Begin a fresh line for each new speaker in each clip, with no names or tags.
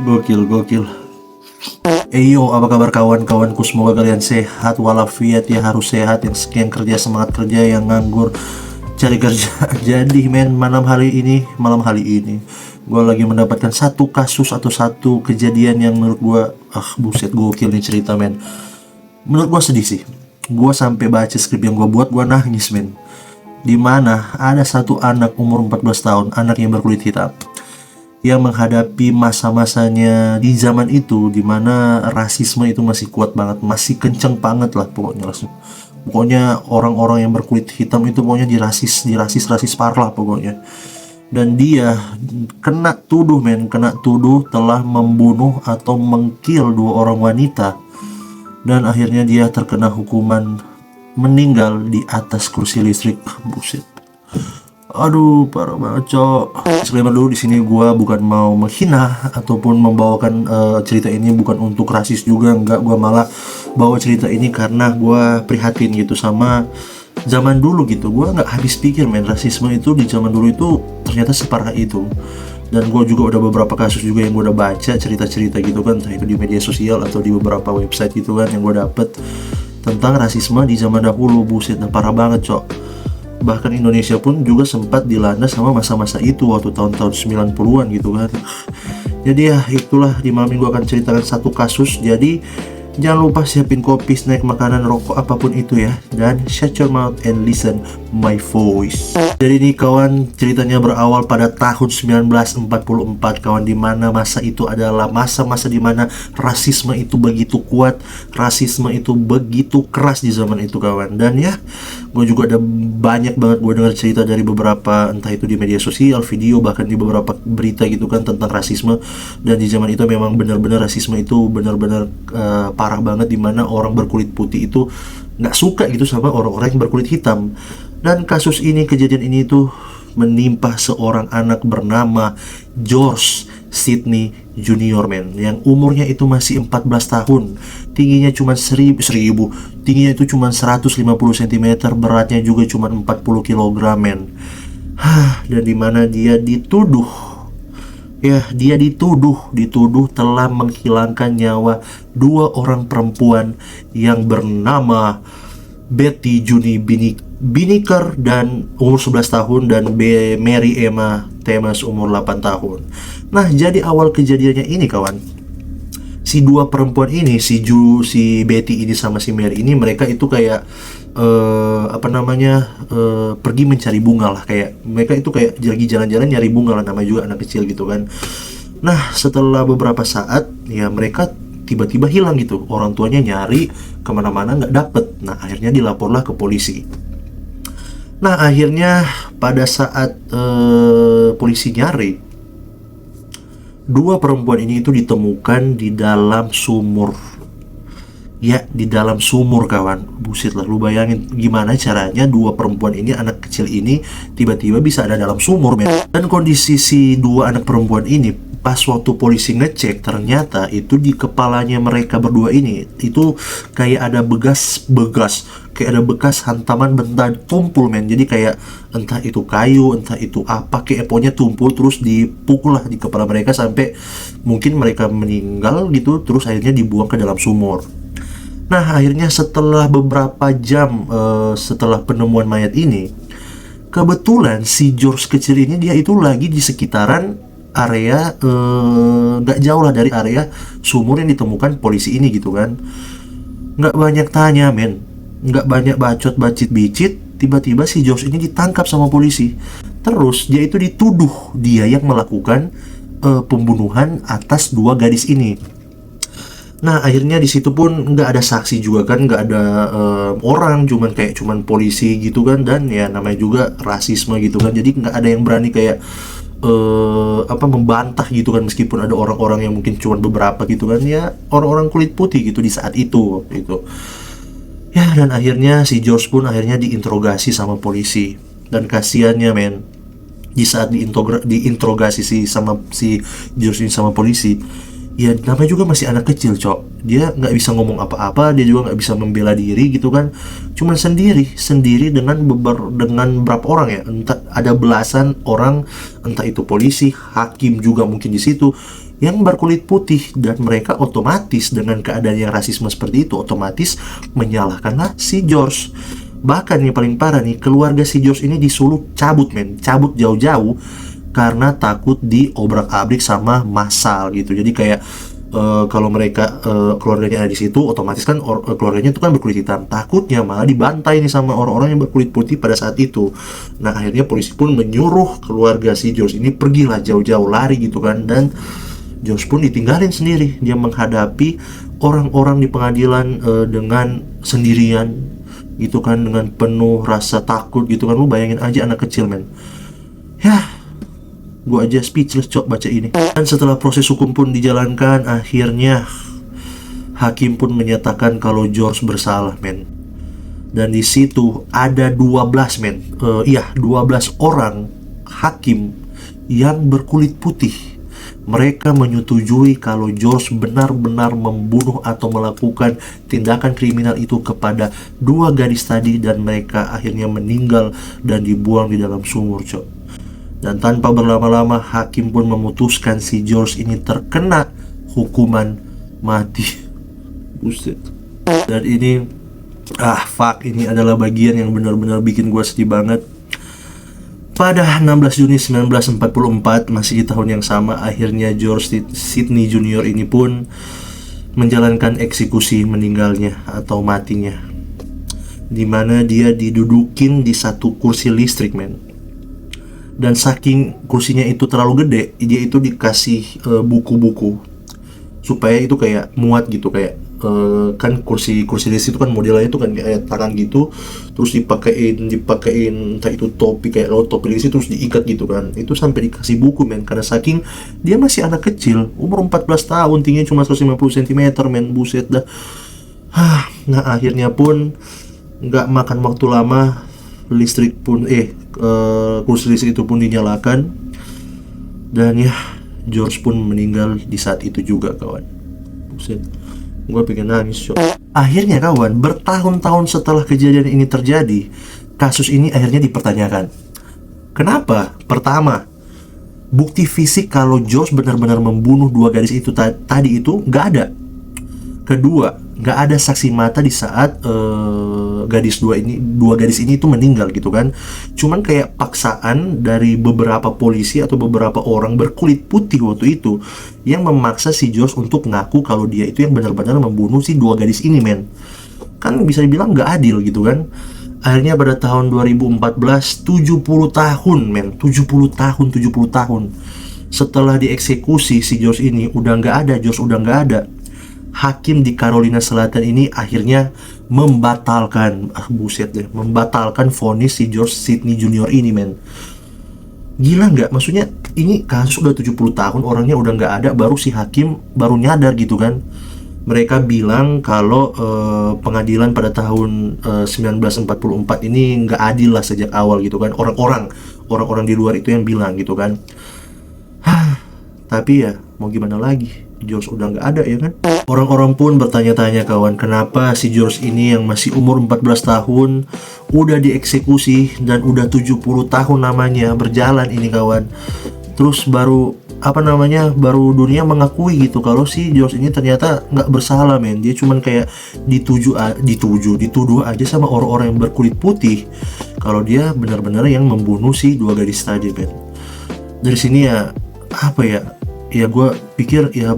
Gokil, gokil. Eyo, apa kabar kawan-kawanku? Semoga kalian sehat walafiat ya, harus sehat. Yang kerja, semangat kerja, yang nganggur cari kerja. Jadi men, malam hari ini gue lagi mendapatkan satu kasus atau satu kejadian yang menurut gue, buset, gokil nih cerita men. Menurut gue sedih sih. Gue sampai baca skrip yang gue buat, gue nangis men. Dimana ada satu anak umur 14 tahun, anak yang berkulit hitam, yang menghadapi masa-masanya di zaman itu, di mana rasisme itu masih kuat banget, masih kenceng banget lah pokoknya. Pokoknya orang-orang yang berkulit hitam itu pokoknya dirasis parah lah pokoknya. Dan dia kena tuduh telah membunuh atau mengkill dua orang wanita. Dan akhirnya dia terkena hukuman meninggal di atas kursi listrik. Buset. Aduh, parah banget, cok. Disclaimer dulu, di sini gue bukan mau menghina ataupun membawakan cerita ini bukan untuk rasis juga, enggak. Gue malah bawa cerita ini karena gue prihatin gitu sama zaman dulu gitu. Gue nggak habis pikir men, rasisme itu di zaman dulu itu ternyata separah itu. Dan gue juga udah beberapa kasus juga yang gue udah baca cerita-cerita gitu kan, entah itu di media sosial atau di beberapa website gitu kan, yang gue dapet tentang rasisme di zaman dahulu. Buset, nah parah banget, cok. Bahkan Indonesia pun juga sempat dilanda sama masa-masa itu waktu tahun-tahun 90-an gitu kan. Jadi ya itulah, di malam ini gue akan ceritakan satu kasus. Jadi jangan lupa siapin kopi, snack, makanan, rokok, apapun itu ya. Dan shut your mouth and listen my voice. Jadi ini kawan, ceritanya berawal pada tahun 1944 kawan, dimana masa itu adalah masa-masa dimana rasisme itu begitu kuat, rasisme itu begitu keras di zaman itu kawan. Dan ya, gue juga ada banyak banget gue dengar cerita dari beberapa, entah itu di media sosial, video, bahkan di beberapa berita gitu kan, tentang rasisme. Dan di zaman itu memang benar-benar rasisme itu benar-benar parah banget, dimana orang berkulit putih itu nggak suka gitu sama orang-orang yang berkulit hitam. Dan kasus ini, kejadian ini tuh menimpa seorang anak bernama George Sidney Junior men, yang umurnya itu masih 14 tahun, tingginya cuma 1000, tingginya itu cuma 150 cm, beratnya juga cuma 40 kg men. Dan dimana dia dituduh telah menghilangkan nyawa dua orang perempuan yang bernama Betty Juni Biniker dan umur 11 tahun, dan Mary Emma Thomas umur 8 tahun. Nah, jadi awal kejadiannya ini kawan, si dua perempuan ini, si Betty ini sama si Mary ini, mereka itu kayak pergi mencari bunga lah, kayak mereka itu kayak lagi jalan-jalan nyari bunga lah, namanya juga anak kecil gitu kan. Nah, setelah beberapa saat ya mereka tiba-tiba hilang gitu, orang tuanya nyari kemana-mana nggak dapet. Nah, akhirnya dilaporlah ke polisi. Nah, akhirnya pada saat polisi nyari, dua perempuan ini itu ditemukan di dalam sumur. Ya, di dalam sumur kawan. Buset lah, lu bayangin gimana caranya dua perempuan ini, anak kecil ini, tiba-tiba bisa ada dalam sumur men. Dan kondisi si dua anak perempuan ini, pas waktu polisi ngecek, ternyata itu di kepalanya mereka berdua ini itu kayak ada bekas, kayak ada bekas hantaman benda tumpul men. Jadi kayak entah itu kayu, entah itu apa, kayak pokoknya tumpul terus dipukul lah di kepala mereka sampai mungkin mereka meninggal gitu, terus akhirnya dibuang ke dalam sumur. Nah, akhirnya setelah beberapa jam setelah penemuan mayat ini, kebetulan si George kecil ini dia itu lagi di sekitaran area gak jauh lah dari area sumur yang ditemukan polisi ini gitu kan. Gak banyak tanya men, gak banyak bacot-bicit, tiba-tiba si George ini ditangkap sama polisi. Terus dia itu dituduh dia yang melakukan pembunuhan atas dua gadis ini. Nah, akhirnya di situ pun nggak ada saksi juga kan, nggak ada orang, cuman polisi gitu kan. Dan ya namanya juga rasisme gitu kan, jadi nggak ada yang berani kayak membantah gitu kan, meskipun ada orang-orang yang mungkin cuma beberapa gitu kan, ya orang-orang kulit putih gitu di saat itu gitu. Ya, dan akhirnya si George pun akhirnya diinterogasi sama polisi. Dan kasihannya men, di saat diinterogasi si George ini sama polisi, ya namanya juga masih anak kecil cok, dia nggak bisa ngomong apa-apa, dia juga nggak bisa membela diri gitu kan, cuman sendiri dengan berapa orang ya, entah ada belasan orang, entah itu polisi, hakim juga mungkin di situ, yang berkulit putih, dan mereka otomatis dengan keadaan yang rasisme seperti itu otomatis menyalahkanlah si George. Bahkan yang paling parah nih, keluarga si George ini disuruh cabut jauh-jauh karena takut diobrak-abrik sama massal gitu. Jadi kayak kalau mereka keluarganya ada di situ, otomatis kan keluarganya itu kan berkulit hitam, takutnya malah dibantai nih sama orang-orang yang berkulit putih pada saat itu. Nah akhirnya polisi pun menyuruh keluarga si George ini pergilah jauh-jauh, lari gitu kan, dan George pun ditinggalin sendiri. Dia menghadapi orang-orang di pengadilan dengan sendirian gitu kan, dengan penuh rasa takut gitu kan. Lu bayangin aja anak kecil men. Ya, gua aja speechless cok baca ini. Dan setelah proses hukum pun dijalankan, akhirnya hakim pun menyatakan kalau George bersalah men. Dan di situ ada 12 men. 12 orang hakim yang berkulit putih. Mereka menyetujui kalau George benar-benar membunuh atau melakukan tindakan kriminal itu kepada 2 gadis tadi, dan mereka akhirnya meninggal dan dibuang di dalam sumur cok. Dan tanpa berlama-lama hakim pun memutuskan si George ini terkena hukuman mati. Buset. Dan ini ini adalah bagian yang benar-benar bikin gue sedih banget. Pada 16 Juni 1944, masih di tahun yang sama, akhirnya George Sidney Jr. ini pun menjalankan eksekusi meninggalnya atau matinya, dimana dia didudukin di satu kursi listrik men. Dan saking kursinya itu terlalu gede, dia itu dikasih buku-buku supaya itu kayak muat gitu, kayak kan kursi listrik itu kan modelnya itu kan kayak tangan gitu, terus dipakein entah itu topi kayak topi listrik, terus diikat gitu kan. Itu sampai dikasih buku men, karena saking dia masih anak kecil, umur 14 tahun, tingginya cuma 150 cm men, buset dah. Nah akhirnya pun nggak makan waktu lama, listrik pun kursi listrik itu pun dinyalakan, dan ya George pun meninggal di saat itu juga kawan. Buset, gue pengen nangis cok. Akhirnya kawan, bertahun-tahun setelah kejadian ini terjadi, kasus ini akhirnya dipertanyakan. Kenapa? Pertama, bukti fisik kalau George benar-benar membunuh 2 gadis itu tadi itu nggak ada. Kedua, nggak ada saksi mata di saat dua gadis ini itu meninggal gitu kan. Cuman kayak paksaan dari beberapa polisi atau beberapa orang berkulit putih waktu itu yang memaksa si George untuk ngaku kalau dia itu yang benar-benar membunuh si 2 gadis ini men. Kan bisa dibilang nggak adil gitu kan. Akhirnya pada tahun 2014, 70 tahun men, 70 tahun setelah dieksekusi si George ini udah nggak ada, George udah nggak ada. Hakim di Carolina Selatan ini akhirnya membatalkan membatalkan vonis si George Sidney Jr. ini men. Gila nggak? Maksudnya ini kasus udah 70 tahun, orangnya udah nggak ada, baru si hakim baru nyadar gitu kan. Mereka bilang kalau pengadilan pada tahun 1944 ini nggak adil lah sejak awal gitu kan. Orang-orang di luar itu yang bilang gitu kan. Tapi ya mau gimana lagi, George udah nggak ada ya kan. Orang-orang pun bertanya-tanya kawan, kenapa si George ini yang masih umur 14 tahun udah dieksekusi dan udah 70 tahun namanya berjalan ini kawan, terus baru baru dunia mengakui gitu kalau si George ini ternyata nggak bersalah men. Dia cuman kayak dituduh aja sama orang-orang yang berkulit putih kalau dia benar-benar yang membunuh si 2 gadis tadi men. Dari sini ya ya gue pikir ya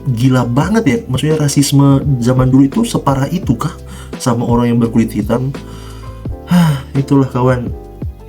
gila banget ya, maksudnya rasisme zaman dulu itu separah itu kah sama orang yang berkulit hitam. Itulah kawan,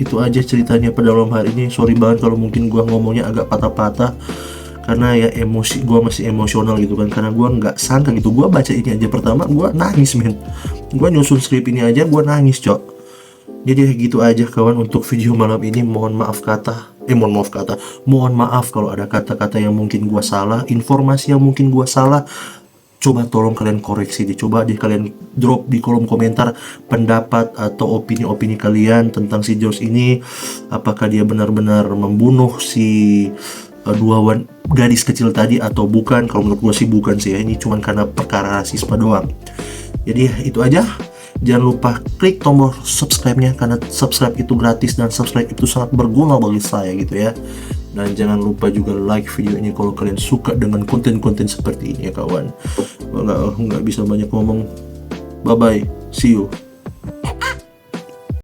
itu aja ceritanya pada malam hari ini. Sorry banget kalau mungkin gue ngomongnya agak patah-patah, karena ya gue masih emosional gitu kan, karena gue nggak sangka gitu. Gue baca ini aja pertama gue nangis men, gue nyusun skrip ini aja gue nangis cok. Jadi gitu aja kawan untuk video malam ini. Mohon maaf kalau ada kata-kata yang mungkin gua salah, informasi yang mungkin gua salah. Coba tolong kalian koreksi deh, coba deh kalian drop di kolom komentar pendapat atau opini-opini kalian tentang si George ini. Apakah dia benar-benar membunuh si 2 gadis kecil tadi atau bukan? Kalau menurut gua sih bukan sih ya, ini cuma karena perkara rasisme doang. Jadi itu aja. Jangan lupa klik tombol subscribe-nya, karena subscribe itu gratis dan subscribe itu sangat berguna bagi saya gitu ya. Dan jangan lupa juga like video ini kalau kalian suka dengan konten-konten seperti ini ya kawan. Nggak bisa banyak ngomong. Bye bye, see you.